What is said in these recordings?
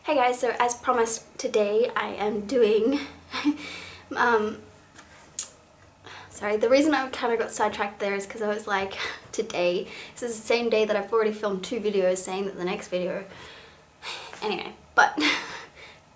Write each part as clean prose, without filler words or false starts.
Hey guys, so as promised today I am doing, sorry, the reason I kind of got sidetracked there is because I was like, today, this is the same day that I've already filmed 2 videos saying that the next video, anyway, but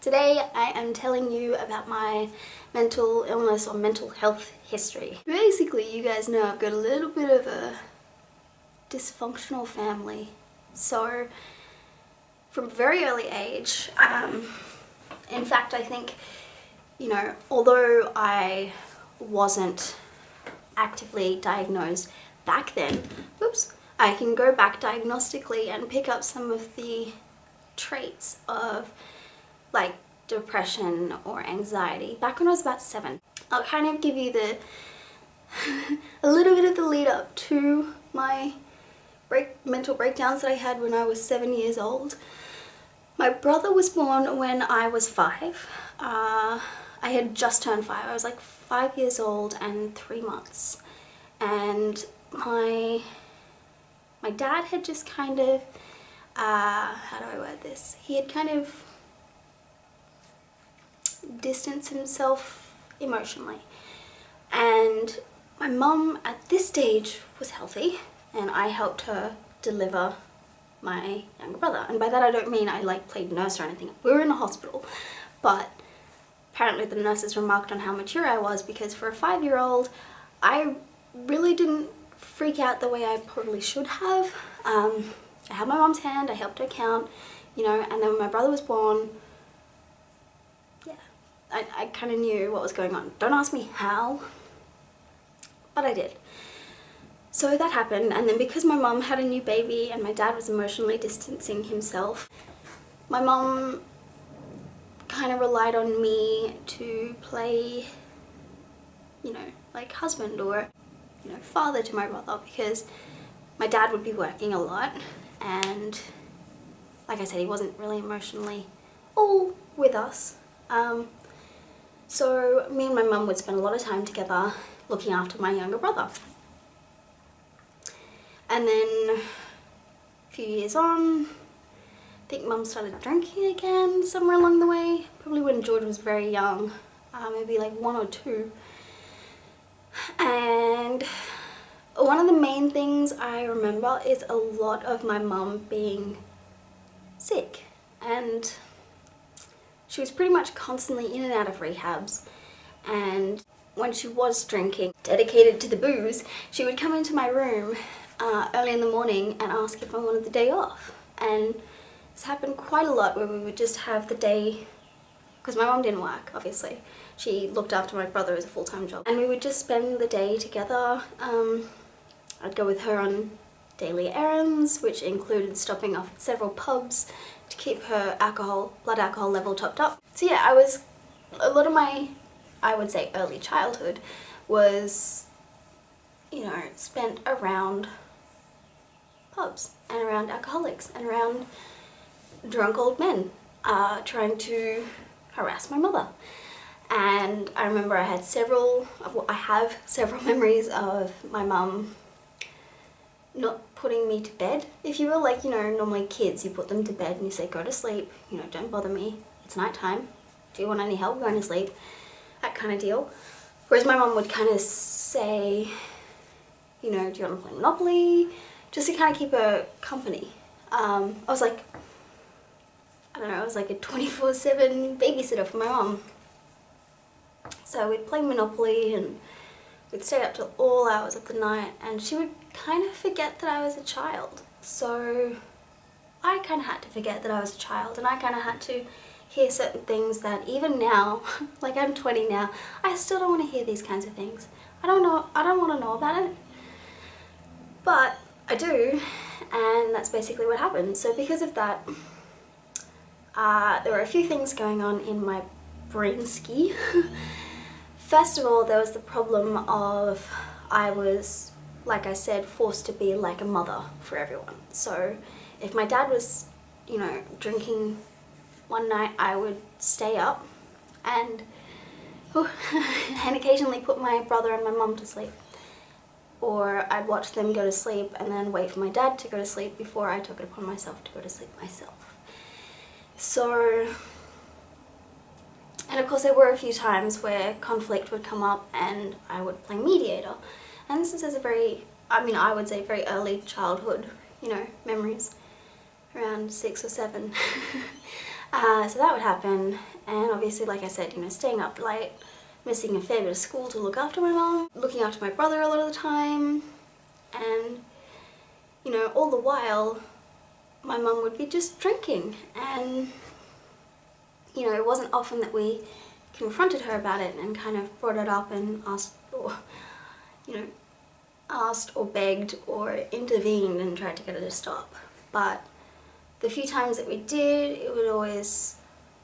today I am telling you about my mental illness or mental health history. Basically, you guys know I've got a little bit of a dysfunctional family, so from a very early age, in fact I think, although I wasn't actively diagnosed back then, I can go back diagnostically and pick up some of the traits of like depression or anxiety back when I was about 7. I'll kind of give you a little bit of the lead up to my mental breakdowns that I had when I was 7 years old. My brother was born when I was 5. I had just turned 5. I was like 5 years old and 3 months. And my dad had just kind of, how do I word this? He had kind of distanced himself emotionally. And my mum at this stage was healthy, and I helped her deliver my younger brother. And by that I don't mean I like played nurse or anything. We were in a hospital, but apparently the nurses remarked on how mature I was, because for a 5-year-old I really didn't freak out the way I probably should have. I had my mom's hand, I helped her count, and then when my brother was born, yeah, I kind of knew what was going on. Don't ask me how, but I did. So that happened, and then because my mum had a new baby and my dad was emotionally distancing himself, my mum kind of relied on me to play, like husband or, father to my brother, because my dad would be working a lot, and like I said, he wasn't really emotionally all with us. So me and my mum would spend a lot of time together looking after my younger brother. And then a few years on, I think mum started drinking again somewhere along the way, probably when George was very young, maybe like 1 or 2. And one of the main things I remember is a lot of my mum being sick, and she was pretty much constantly in and out of rehabs. And when she was drinking, dedicated to the booze, she would come into my room early in the morning and ask if I wanted the day off. And this happened quite a lot, where we would just have the day, because my mom didn't work, obviously. She looked after my brother as a full-time job. And we would just spend the day together. I'd go with her on daily errands, which included stopping off at several pubs to keep her blood alcohol level topped up. So yeah, a lot of my, I would say, early childhood was, spent around pubs and around alcoholics and around drunk old men trying to harass my mother. And I remember I have several memories of my mum not putting me to bed, if you will. Like, normally kids, you put them to bed and you say, go to sleep, don't bother me, it's night time, do you want any help going to sleep, that kind of deal. Whereas my mum would kind of say, do you want to play Monopoly, just to kind of keep her company. I was like, I don't know, I was like a 24/7 babysitter for my mum. So we'd play Monopoly and we'd stay up till all hours of the night, and she would kind of forget that I was a child. So I kind of had to forget that I was a child, and I kind of had to hear certain things that even now, like I'm 20 now, I still don't want to hear these kinds of things. I don't want to know about it. But I do, and that's basically what happened. So because of that, there were a few things going on in my brain ski. First of all, there was the problem of I was, like I said, forced to be like a mother for everyone. So if my dad was, drinking one night, I would stay up and occasionally put my brother and my mum to sleep. Or I'd watch them go to sleep and then wait for my dad to go to sleep before I took it upon myself to go to sleep myself. So, and of course there were a few times where conflict would come up and I would play mediator. And this is as a very, I would say very early childhood, memories, around 6 or 7. So that would happen, and obviously, like I said, staying up late, missing a fair bit of school to look after my mom, looking after my brother a lot of the time, and, all the while, my mum would be just drinking, and, it wasn't often that we confronted her about it and kind of brought it up and asked or begged or intervened and tried to get her to stop. But the few times that we did, it would always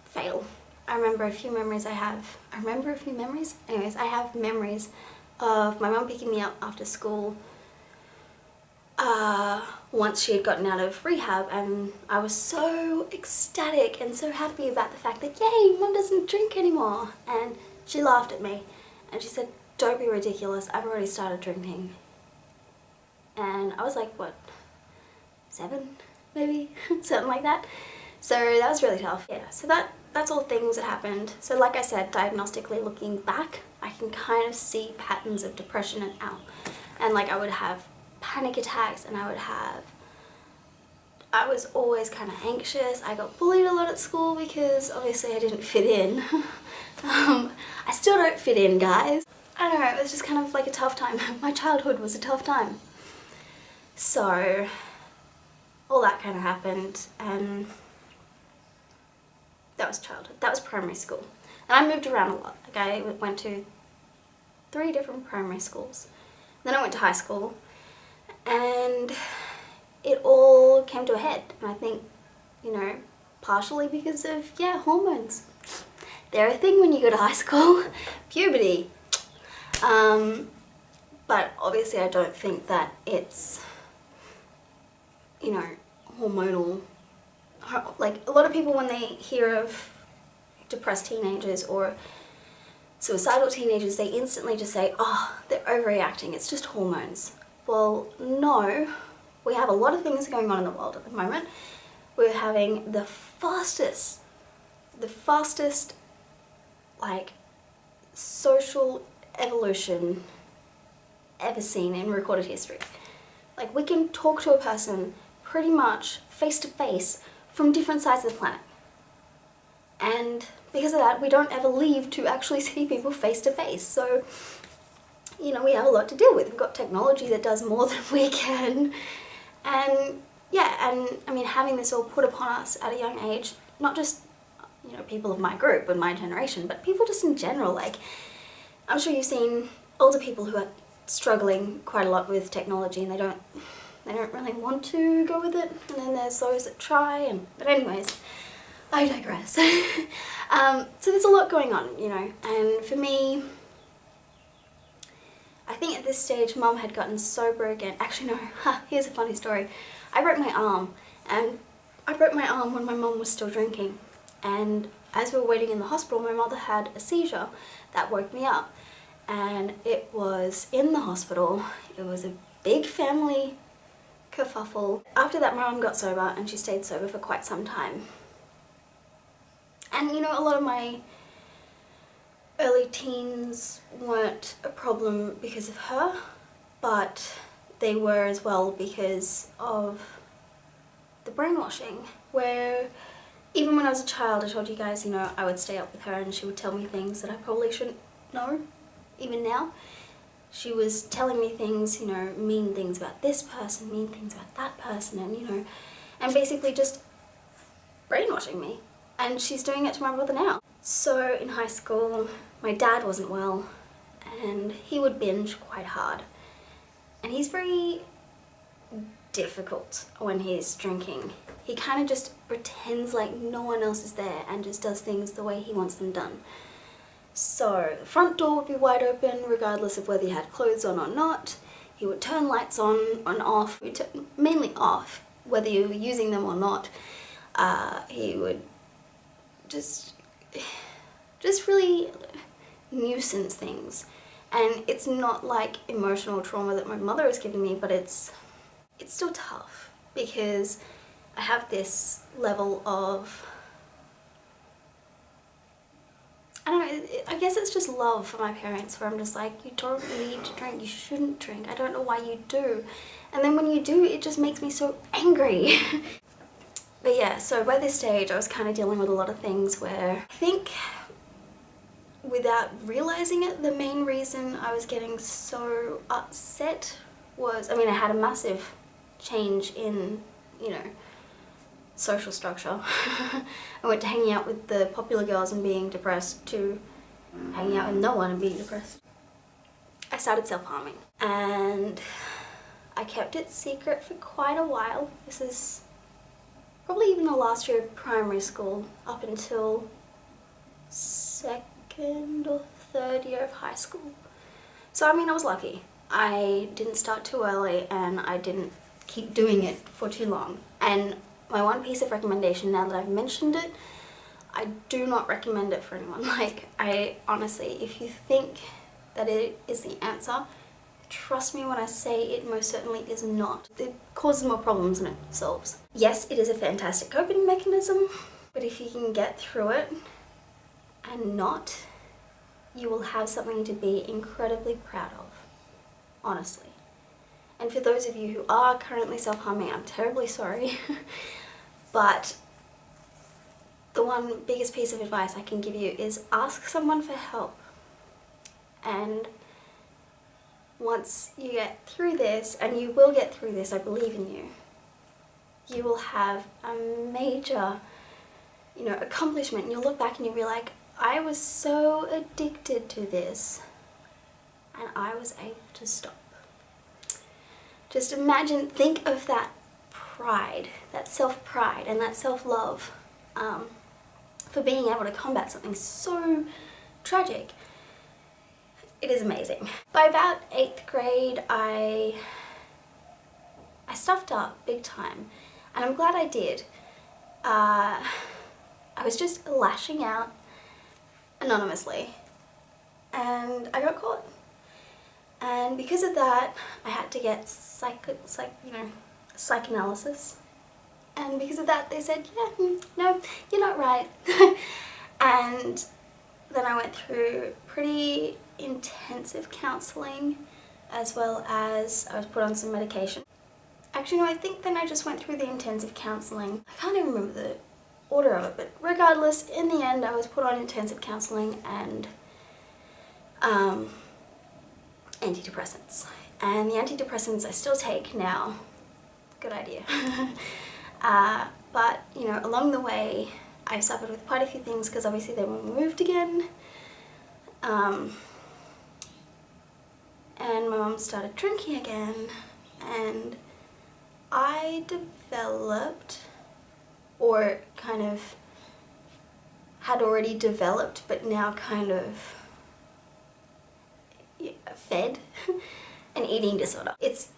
fail. I remember a few memories. Anyways, I have memories of my mum picking me up after school once she had gotten out of rehab, and I was so ecstatic and so happy about the fact that, yay, Mum doesn't drink anymore. And she laughed at me and she said, don't be ridiculous, I've already started drinking. And I was like, what, 7 maybe? Something like that. So that was really tough. Yeah, so that's all things that happened. So like I said, diagnostically looking back, I can kind of see patterns of depression and like I would have panic attacks, and I was always kind of anxious. I got bullied a lot at school because obviously I didn't fit in. I still don't fit in, guys. I don't know, it was just kind of like a tough time. My childhood was a tough time. So all that kind of happened, and that was childhood. That was primary school. And I moved around a lot. Like I went to 3 different primary schools. Then I went to high school, and it all came to a head. And I think, partially because of, hormones. They're a thing when you go to high school. Puberty. But obviously I don't think that it's, hormonal. Like, a lot of people, when they hear of depressed teenagers or suicidal teenagers, they instantly just say, oh, they're overreacting, it's just hormones. Well, no, we have a lot of things going on in the world at the moment. We're having the fastest, like, social evolution ever seen in recorded history. Like, we can talk to a person pretty much face to face from different sides of the planet. And because of that, we don't ever leave to actually see people face to face. So, we have a lot to deal with. We've got technology that does more than we can. And having this all put upon us at a young age, not just, people of my group and my generation, but people just in general. Like, I'm sure you've seen older people who are struggling quite a lot with technology, and they don't really want to go with it. And then there's those that try, but anyways, I digress. So there's a lot going on, and for me, I think at this stage Mum had gotten sober again. Actually no, here's a funny story. I broke my arm, and I broke my arm when my mum was still drinking, and as we were waiting in the hospital, my mother had a seizure that woke me up, and it was in the hospital. It was a big family kerfuffle. After that, my mum got sober, and she stayed sober for quite some time. And a lot of my early teens weren't a problem because of her, but they were as well because of the brainwashing, where even when I was a child, I told you guys, I would stay up with her and she would tell me things that I probably shouldn't know, even now. She was telling me things, mean things about this person, mean things about that person, and and basically just brainwashing me. And she's doing it to my brother now. So in high school, my dad wasn't well, and he would binge quite hard. And he's very difficult when he's drinking. He kind of just pretends like no one else is there and just does things the way he wants them done. So the front door would be wide open regardless of whether you had clothes on or not. He would turn lights on and off, mainly off, whether you were using them or not. He would just really nuisance things. And it's not like emotional trauma that my mother has given me, but it's still tough because I have this level of guess it's just love for my parents, where I'm just like, you don't need to drink, you shouldn't drink, I don't know why you do. And then when you do, it just makes me so angry. But yeah, so by this stage I was kind of dealing with a lot of things where I think, without realizing it, the main reason I was getting so upset was, I mean, I had a massive change in, you know, social structure. I went to hanging out with the popular girls and being depressed to hanging out with no one and being depressed. I started self-harming and I kept it secret for quite a while. This is probably even the last year of primary school, up until second or third year of high school. So I mean, I was lucky. I didn't start too early and I didn't keep doing it for too long. And my one piece of recommendation, now that I've mentioned it, I do not recommend it for anyone. Like, I honestly, if you think that it is the answer, trust me when I say it most certainly is not. It causes more problems than it solves. Yes, it is a fantastic coping mechanism, but if you can get through it and not, you will have something to be incredibly proud of, honestly. And for those of you who are currently self-harming, I'm terribly sorry. But the one biggest piece of advice I can give you is ask someone for help. And once you get through this, and you will get through this, I believe in you, you will have a major, you know, accomplishment. And you'll look back and you'll be like, I was so addicted to this and I was able to stop. Just imagine, think of that pride, that self-pride and that self-love for being able to combat something so tragic. It is amazing. By about 8th grade, I stuffed up big time, and I'm glad I did. I was just lashing out anonymously and I got caught. And because of that, I had to get psychanalysis. And because of that, they said, yeah, no, you're not right. And then I went through pretty intensive counselling, as well as I was put on some medication. Actually, no, I think then I just went through the intensive counselling. I can't even remember the order of it, but regardless, in the end, I was put on intensive counselling and antidepressants. And the antidepressants I still take now. Good idea. But, you know, along the way, I suffered with quite a few things because obviously then we moved again. And my mum started drinking again, and I developed, or kind of had already developed, but now kind of fed an eating disorder. It's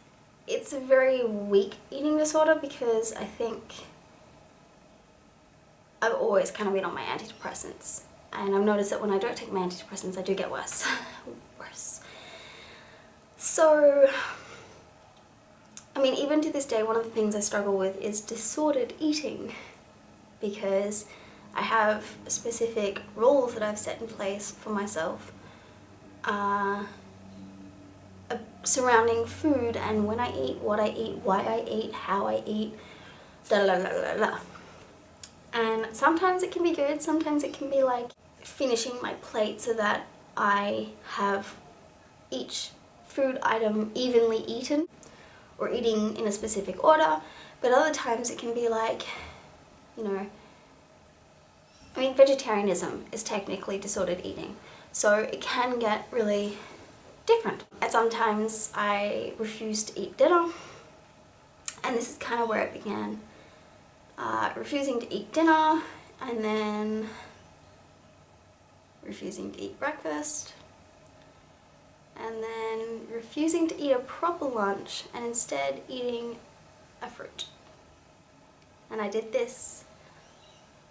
a very weak eating disorder because I think I've always kind of been on my antidepressants, and I've noticed that when I don't take my antidepressants, I do get worse. Worse. So, I mean, even to this day, one of the things I struggle with is disordered eating, because I have specific rules that I've set in place for myself surrounding food and when I eat, what I eat, why I eat, how I eat, da la la la la. And sometimes it can be good, sometimes it can be like finishing my plate so that I have each food item evenly eaten, or eating in a specific order, but other times it can be like, you know, I mean, vegetarianism is technically disordered eating, so it can get really different. And sometimes I refuse to eat dinner, and this is kind of where it began. Refusing to eat dinner, and then refusing to eat breakfast, and then refusing to eat a proper lunch and instead eating a fruit. And I did this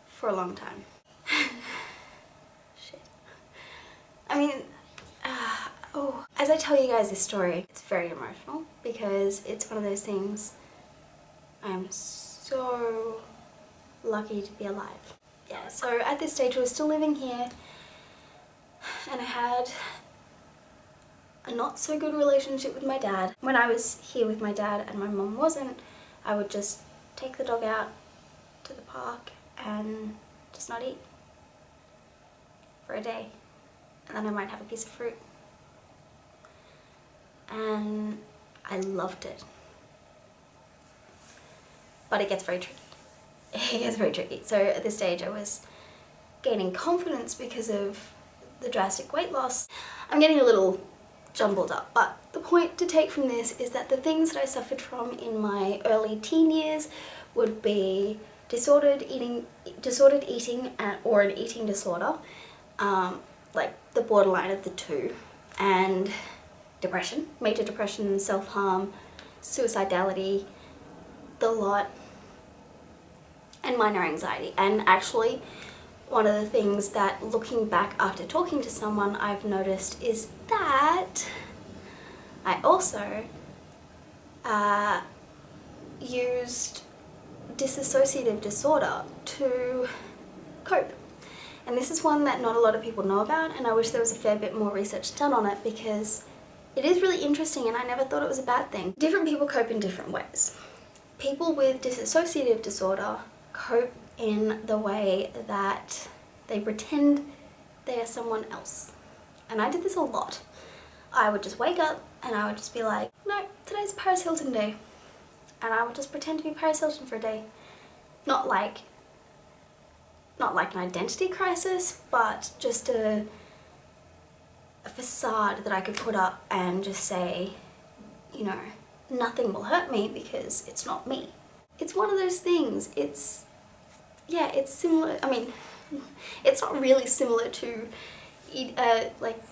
for a long time. Shit. I mean, as I tell you guys this story, it's very emotional because it's one of those things. I'm so lucky to be alive. Yeah, so at this stage we're still living here. and I had a not so good relationship with my dad. When I was here with my dad and my mum wasn't, I would just take the dog out to the park and just not eat for a day, and then I might have a piece of fruit. And I loved it. But it gets very tricky. It gets very tricky. So at this stage I was gaining confidence because of the drastic weight loss. I'm getting a little jumbled up, but the point to take from this is that the things that I suffered from in my early teen years would be disordered eating or an eating disorder, like the borderline of the two, and depression, major depression, self-harm, suicidality, the lot, and minor anxiety. And actually, one of the things that, looking back after talking to someone, I've noticed is that I also used dissociative disorder to cope. And this is one that not a lot of people know about, and I wish there was a fair bit more research done on it, because it is really interesting and I never thought it was a bad thing. Different people cope in different ways. People with dissociative disorder cope in the way that they pretend they are someone else. And I did this a lot. I would just wake up and I would just be like, no, today's Paris Hilton day. And I would just pretend to be Paris Hilton for a day. Not like an identity crisis, but just a facade that I could put up and just say, you know, nothing will hurt me because it's not me. It's one of those things. It's similar. I mean, it's not really similar to like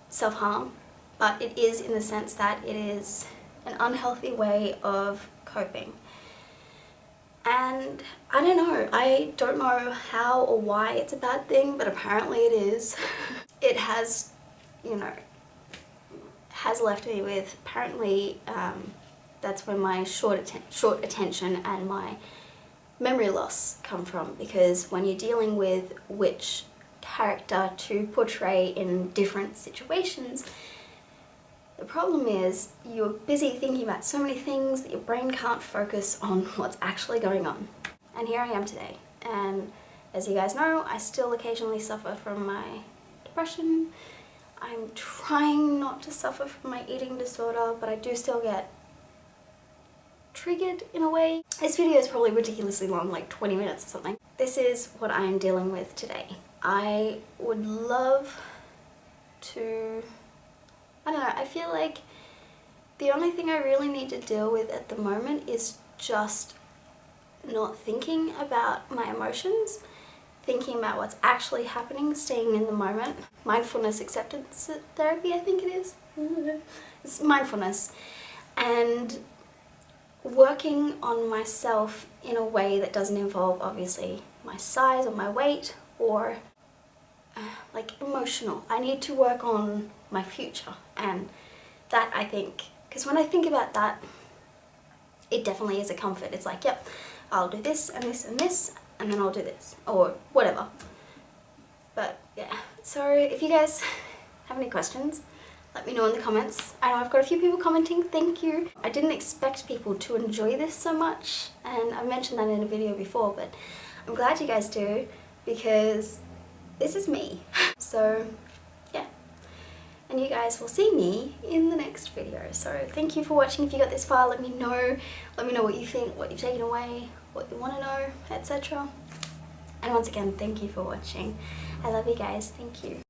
self-harm, but it is in the sense that it is an unhealthy way of coping. And I don't know how or why it's a bad thing, but apparently it is. It has, you know, has left me with, apparently that's where my short attention and my memory loss come from, because when you're dealing with which character to portray in different situations, the problem is you're busy thinking about so many things that your brain can't focus on what's actually going on. And here I am today, and as you guys know, I still occasionally suffer from my depression. I'm trying not to suffer from my eating disorder, but I do still get triggered in a way. This video is probably ridiculously long, like 20 minutes or something. This is what I am dealing with today. I would love to, I don't know, I feel like the only thing I really need to deal with at the moment is just not thinking about my emotions, thinking about what's actually happening, staying in the moment. Mindfulness acceptance therapy, I think it is. It's mindfulness. And working on myself in a way that doesn't involve, obviously, my size or my weight or like emotional. I need to work on my future, and that, I think, because when I think about that, it definitely is a comfort. It's like, yep, I'll do this and this and this, and then I'll do this, or whatever. But yeah, so if you guys have any questions, let me know in the comments. I know I've got a few people commenting, thank you. I didn't expect people to enjoy this so much, and I mentioned that in a video before, but I'm glad you guys do, because this is me. So yeah, and you guys will see me in the next video. So thank you for watching. If you got this far, let me know what you think, what you've taken away, what you want to know, etc. And once again, thank you for watching. I love you guys. Thank you.